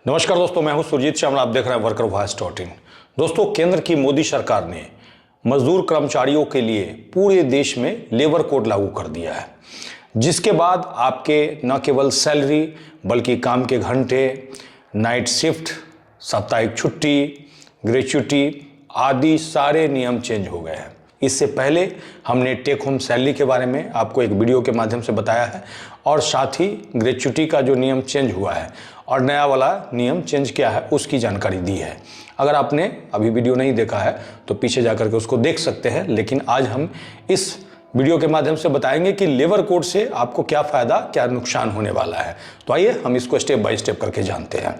नमस्कार दोस्तों, मैं हूं सुरजीत श्यामला। आप देख रहे हैं वर्कर वॉइस .in। दोस्तों, केंद्र की मोदी सरकार ने मजदूर कर्मचारियों के लिए पूरे देश में लेबर कोड लागू कर दिया है, जिसके बाद आपके न केवल सैलरी बल्कि काम के घंटे, नाइट शिफ्ट, साप्ताहिक छुट्टी, ग्रेच्युटी आदि सारे नियम चेंज हो गए हैं। इससे पहले हमने टेक होम सैलरी के बारे में आपको एक वीडियो के माध्यम से बताया है और साथ ही ग्रेच्युटी का जो नियम चेंज हुआ है और नया वाला नियम चेंज किया है उसकी जानकारी दी है। अगर आपने अभी वीडियो नहीं देखा है तो पीछे जाकर के उसको देख सकते हैं, लेकिन आज हम इस वीडियो के माध्यम से बताएंगे कि लेबर कोड से आपको क्या फ़ायदा क्या नुकसान होने वाला है। तो आइए हम इसको स्टेप बाय स्टेप करके जानते हैं।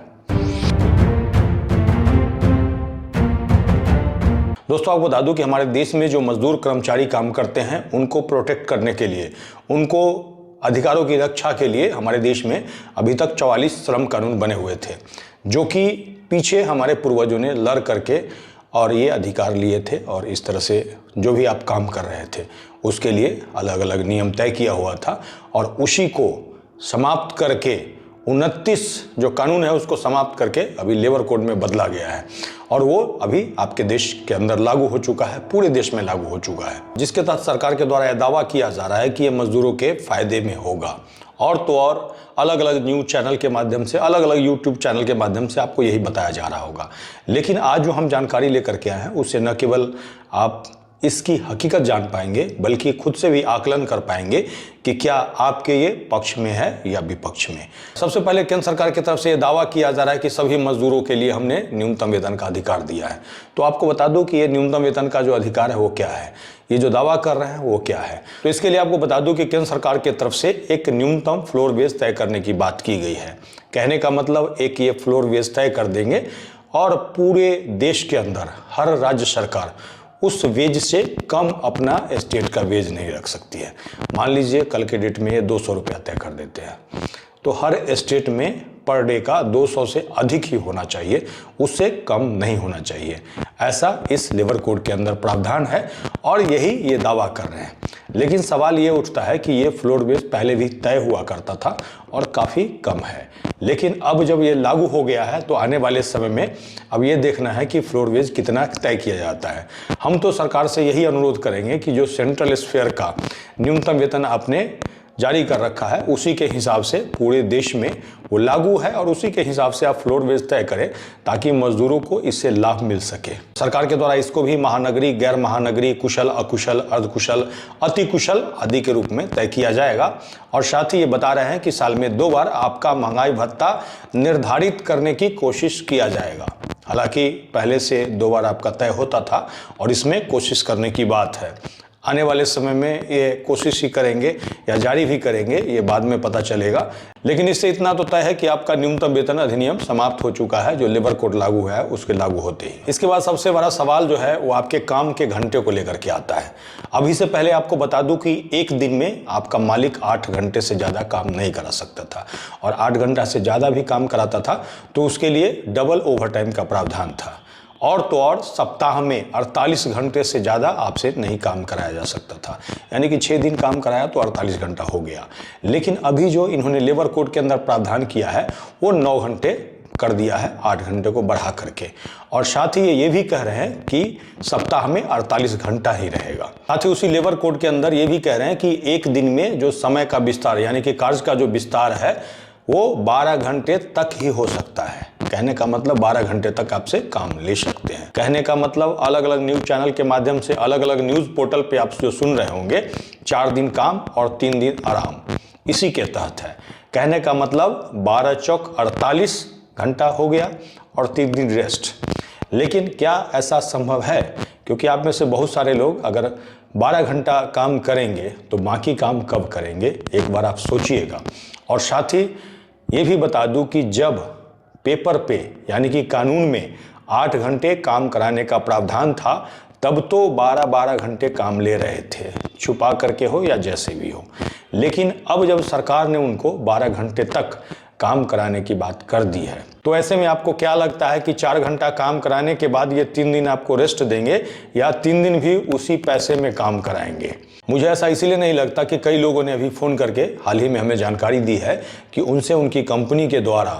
दोस्तों, आपको बता दूं कि हमारे देश में जो मजदूर कर्मचारी काम करते हैं उनको प्रोटेक्ट करने के लिए, उनको अधिकारों की रक्षा के लिए हमारे देश में अभी तक 44 श्रम कानून बने हुए थे, जो कि पीछे हमारे पूर्वजों ने लड़ करके और ये अधिकार लिए थे। और इस तरह से जो भी आप काम कर रहे थे उसके लिए अलग अलग नियम तय किया हुआ था और उसी को समाप्त करके 29 जो कानून है उसको समाप्त करके अभी लेबर कोड में बदला गया है और वो अभी आपके देश के अंदर लागू हो चुका है, पूरे देश में लागू हो चुका है, जिसके तहत सरकार के द्वारा यह दावा किया जा रहा है कि ये मजदूरों के फायदे में होगा। और तो और अलग अलग न्यूज़ चैनल के माध्यम से, अलग अलग यूट्यूब चैनल के माध्यम से आपको यही बताया जा रहा होगा। लेकिन आज जो हम जानकारी लेकर के आए हैं उससे न केवल आप इसकी हकीकत जान पाएंगे बल्कि खुद से भी आकलन कर पाएंगे कि क्या आपके ये पक्ष में है या विपक्ष में। सबसे पहले केंद्र सरकार की तरफ से ये दावा किया जा रहा है कि सभी मजदूरों के लिए हमने न्यूनतम वेतन का अधिकार दिया है। तो आपको बता दूं कि ये न्यूनतम वेतन का जो अधिकार है वो क्या है, ये जो दावा कर रहे हैं वो क्या है। तो इसके लिए आपको बता दूं कि केंद्र सरकार की तरफ से एक न्यूनतम फ्लोर वेज तय करने की बात की गई है। कहने का मतलब एक ये फ्लोर वेज तय कर देंगे और पूरे देश के अंदर हर राज्य सरकार उस वेज से कम अपना स्टेट का वेज नहीं रख सकती है। मान लीजिए कल के डेट में ये 200 रुपया तय कर देते हैं, तो हर स्टेट में पर डे का 200 से अधिक ही होना चाहिए, उससे कम नहीं होना चाहिए। ऐसा इस लेबर कोड के अंदर प्रावधान है और यही ये दावा कर रहे हैं। लेकिन सवाल ये उठता है कि ये फ्लोर वेज पहले भी तय हुआ करता था और काफ़ी कम है, लेकिन अब जब ये लागू हो गया है तो आने वाले समय में अब ये देखना है कि फ्लोर वेज कितना तय किया जाता है। हम तो सरकार से यही अनुरोध करेंगे कि जो सेंट्रल स्फीयर का न्यूनतम वेतन आपने जारी कर रखा है उसी के हिसाब से पूरे देश में वो लागू है और उसी के हिसाब से आप फ्लोर वेज तय करें ताकि मजदूरों को इससे लाभ मिल सके। सरकार के द्वारा इसको भी महानगरी, गैर महानगरी, कुशल, अकुशल, अर्धकुशल, अति कुशल आदि के रूप में तय किया जाएगा। और साथ ही ये बता रहे हैं कि साल में 2 बार आपका महंगाई भत्ता निर्धारित करने की कोशिश किया जाएगा। हालांकि पहले से 2 बार आपका तय होता था और इसमें कोशिश करने की बात है। आने वाले समय में ये कोशिश ही करेंगे या जारी भी करेंगे, ये बाद में पता चलेगा। लेकिन इससे इतना तो तय है कि आपका न्यूनतम वेतन अधिनियम समाप्त हो चुका है, जो लेबर कोड लागू है उसके लागू होते ही। इसके बाद सबसे बड़ा सवाल जो है वो आपके काम के घंटे को लेकर के आता है। अभी से पहले आपको बता दूं कि एक दिन में आपका मालिक 8 घंटे से ज़्यादा काम नहीं करा सकता था और 8 घंटा से ज़्यादा भी काम कराता था तो उसके लिए डबल ओवरटाइम का प्रावधान था। और तो और सप्ताह में 48 घंटे से ज़्यादा आपसे नहीं काम कराया जा सकता था, यानी कि 6 दिन काम कराया तो 48 घंटा हो गया। लेकिन अभी जो इन्होंने लेबर कोड के अंदर प्रावधान किया है वो 9 घंटे कर दिया है, 8 घंटे को बढ़ा करके। और साथ ही ये भी कह रहे हैं कि सप्ताह में 48 घंटा ही रहेगा। साथ ही उसी लेबर कोड के अंदर ये भी कह रहे हैं कि एक दिन में जो समय का विस्तार यानी कि कार्य का जो विस्तार है वो 12 घंटे तक ही हो सकता है। कहने का मतलब 12 घंटे तक आपसे काम ले सकते हैं। कहने का मतलब अलग अलग न्यूज़ चैनल के माध्यम से, अलग अलग न्यूज़ पोर्टल पे आप जो सुन रहे होंगे 4 दिन काम और 3 दिन आराम, इसी के तहत है। कहने का मतलब 12 चौक 48 घंटा हो गया और 3 दिन रेस्ट। लेकिन क्या ऐसा संभव है? क्योंकि आप में से बहुत सारे लोग अगर 12 घंटा काम करेंगे तो बाकी काम कब करेंगे, एक बार आप सोचिएगा। और साथ ही ये भी बता दूं कि जब पेपर पे यानी कि कानून में 8 घंटे काम कराने का प्रावधान था तब तो 12-12 घंटे काम ले रहे थे, छुपा करके हो या जैसे भी हो। लेकिन अब जब सरकार ने उनको 12 घंटे तक काम कराने की बात कर दी है तो ऐसे में आपको क्या लगता है कि 4 घंटा काम कराने के बाद ये 3 दिन आपको रेस्ट देंगे या 3 दिन भी उसी पैसे में काम कराएंगे? मुझे ऐसा इसीलिए नहीं लगता कि कई लोगों ने अभी फ़ोन करके हाल ही में हमें जानकारी दी है कि उनसे उनकी कंपनी के द्वारा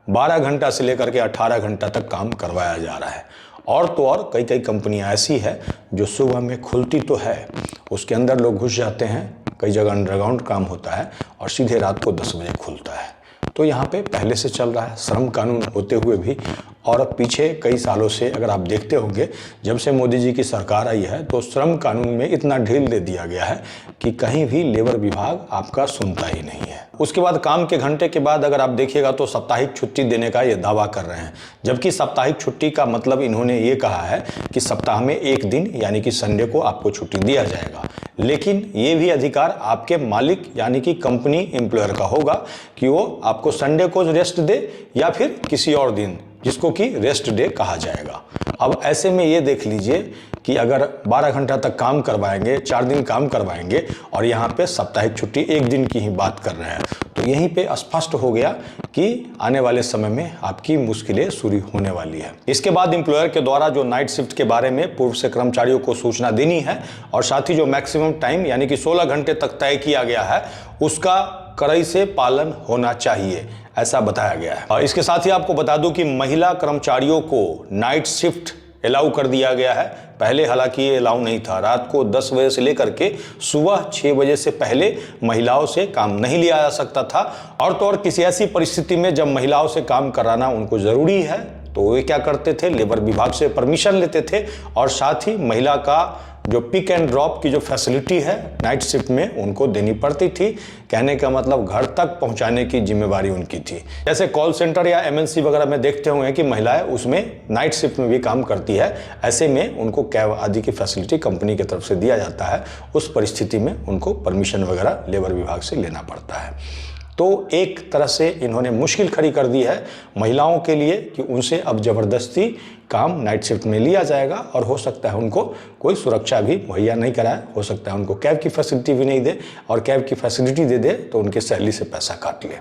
12 घंटा से लेकर के 18 घंटा तक काम करवाया जा रहा है। और तो और कई कई कंपनियां ऐसी है जो सुबह में खुलती तो है, उसके अंदर लोग घुस जाते हैं, कई जगह अंडरग्राउंड काम होता है और सीधे रात को 10 बजे खुलता है। तो यहाँ पे पहले से चल रहा है श्रम कानून होते हुए भी। और पीछे कई सालों से अगर आप देखते होंगे, जब से मोदी जी की सरकार आई है तो श्रम कानून में इतना ढील दे दिया गया है कि कहीं भी लेबर विभाग आपका सुनता ही नहीं है। उसके बाद काम के घंटे के बाद अगर आप देखिएगा तो साप्ताहिक छुट्टी देने का ये दावा कर रहे हैं, जबकि साप्ताहिक छुट्टी का मतलब इन्होंने ये कहा है कि सप्ताह में एक दिन यानी कि संडे को आपको छुट्टी दिया जाएगा। लेकिन ये भी अधिकार आपके मालिक यानी कि कंपनी एम्प्लॉयर का होगा कि वो आपको संडे को रेस्ट दे या फिर किसी और दिन, जिसको कि रेस्ट डे कहा जाएगा। अब ऐसे में ये देख लीजिए कि अगर 12 घंटा तक काम करवाएंगे, 4 दिन काम करवाएंगे और यहाँ पे साप्ताहिक छुट्टी एक दिन की ही बात कर रहे हैं, तो यहीं पे स्पष्ट हो गया कि आने वाले समय में आपकी मुश्किलें शुरू होने वाली है। इसके बाद एम्प्लॉयर के द्वारा जो नाइट शिफ्ट के बारे में पूर्व से कर्मचारियों को सूचना देनी है और साथ ही जो मैक्सिमम टाइम यानी कि 16 घंटे तक तय किया गया है, उसका कड़ाई से पालन होना चाहिए, ऐसा बताया गया है। और इसके साथ ही आपको बता दूं कि महिला कर्मचारियों को नाइट शिफ्ट अलाउ कर दिया गया है। पहले हालांकि ये अलाउ नहीं था, रात को 10 बजे से लेकर के सुबह 6 बजे से पहले महिलाओं से काम नहीं लिया जा सकता था। और तो और किसी ऐसी परिस्थिति में जब महिलाओं से काम कराना उनको ज़रूरी है तो वे क्या करते थे, लेबर विभाग से परमिशन लेते थे और साथ ही महिला का जो पिक एंड ड्रॉप की जो फैसिलिटी है नाइट शिफ्ट में उनको देनी पड़ती थी। कहने का मतलब घर तक पहुंचाने की जिम्मेवारी उनकी थी। जैसे कॉल सेंटर या एमएनसी वगैरह में देखते हुए कि महिलाएं उसमें नाइट शिफ्ट में भी काम करती है, ऐसे में उनको कैब आदि की फैसिलिटी कंपनी की तरफ से दिया जाता है। उस परिस्थिति में उनको परमिशन वगैरह लेबर विभाग से लेना पड़ता है। तो एक तरह से इन्होंने मुश्किल खड़ी कर दी है महिलाओं के लिए कि उनसे अब ज़बरदस्ती काम नाइट शिफ्ट में लिया जाएगा और हो सकता है उनको कोई सुरक्षा भी मुहैया नहीं कराए, हो सकता है उनको कैब की फैसिलिटी भी नहीं दे और कैब की फैसिलिटी दे दे तो उनके सैलरी से पैसा काट ले।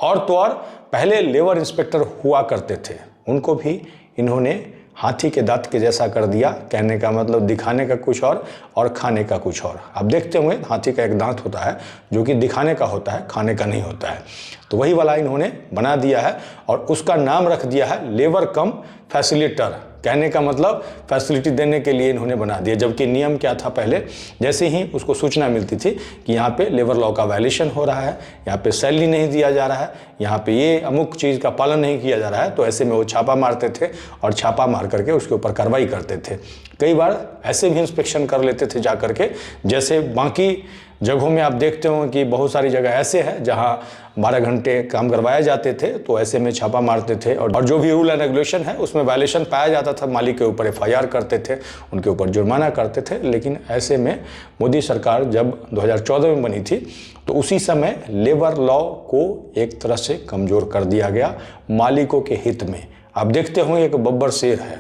और तो और पहले लेबर इंस्पेक्टर हुआ करते थे, उनको भी इन्होंने हाथी के दांत के जैसा कर दिया। कहने का मतलब दिखाने का कुछ और खाने का कुछ और। आप देखते होंगे हाथी का एक दांत होता है जो कि दिखाने का होता है, खाने का नहीं होता है, तो वही वाला इन्होंने बना दिया है और उसका नाम रख दिया है लेबर कम फैसिलिटर। कहने का मतलब फैसिलिटी देने के लिए इन्होंने बना दिया, जबकि नियम क्या था पहले, जैसे ही उसको सूचना मिलती थी कि यहाँ पे लेबर लॉ का वायलेशन हो रहा है, यहाँ पे सैलरी नहीं दिया जा रहा है, यहाँ पे ये अमुक चीज़ का पालन नहीं किया जा रहा है, तो ऐसे में वो छापा मारते थे और छापा मार करके उसके ऊपर कार्रवाई करते थे। कई बार ऐसे भी इंस्पेक्शन कर लेते थे जा करके, जैसे बाकी जगहों में आप देखते हो कि बहुत सारी जगह ऐसे है जहाँ 12 घंटे काम करवाए जाते थे, तो ऐसे में छापा मारते थे और जो भी रूल एंड रेगुलेशन है उसमें वायलेशन पाया जाता था, मालिक के ऊपर FIR करते थे, उनके ऊपर जुर्माना करते थे। लेकिन ऐसे में मोदी सरकार जब 2014 में बनी थी तो उसी समय लेबर लॉ को एक तरह से कमज़ोर कर दिया गया मालिकों के हित में। आप देखते होंगे एक बब्बर शेर है,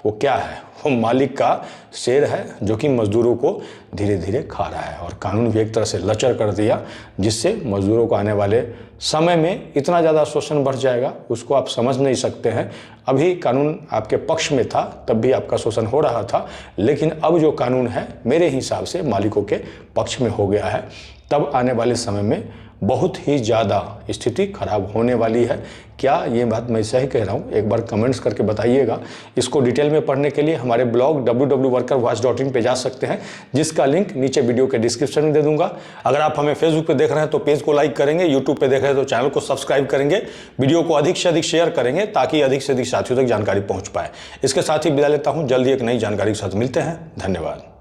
वो क्या है, वो मालिक का शेर है जो कि मजदूरों को धीरे धीरे खा रहा है। और कानून भी एक तरह से लचर कर दिया, जिससे मजदूरों को आने वाले समय में इतना ज़्यादा शोषण बढ़ जाएगा उसको आप समझ नहीं सकते हैं। अभी कानून आपके पक्ष में था तब भी आपका शोषण हो रहा था, लेकिन अब जो कानून है मेरे हिसाब से मालिकों के पक्ष में हो गया है। तब आने वाले समय में बहुत ही ज़्यादा स्थिति खराब होने वाली है। क्या ये बात मैं सही कह रहा हूँ? एक बार कमेंट्स करके बताइएगा। इसको डिटेल में पढ़ने के लिए हमारे ब्लॉग www.workervoice.in पे जा सकते हैं, जिसका लिंक नीचे वीडियो के डिस्क्रिप्शन में दे दूंगा। अगर आप हमें फेसबुक पे देख रहे हैं तो पेज को लाइक करेंगे, यूट्यूब पे देख रहे हैं तो चैनल को सब्सक्राइब करेंगे, वीडियो को अधिक से अधिक शेयर करेंगे ताकि अधिक से अधिक साथियों तक जानकारी पहुँच पाए। इसके साथ ही विदा लेता हूँ, जल्दी एक नई जानकारी के साथ मिलते हैं। धन्यवाद।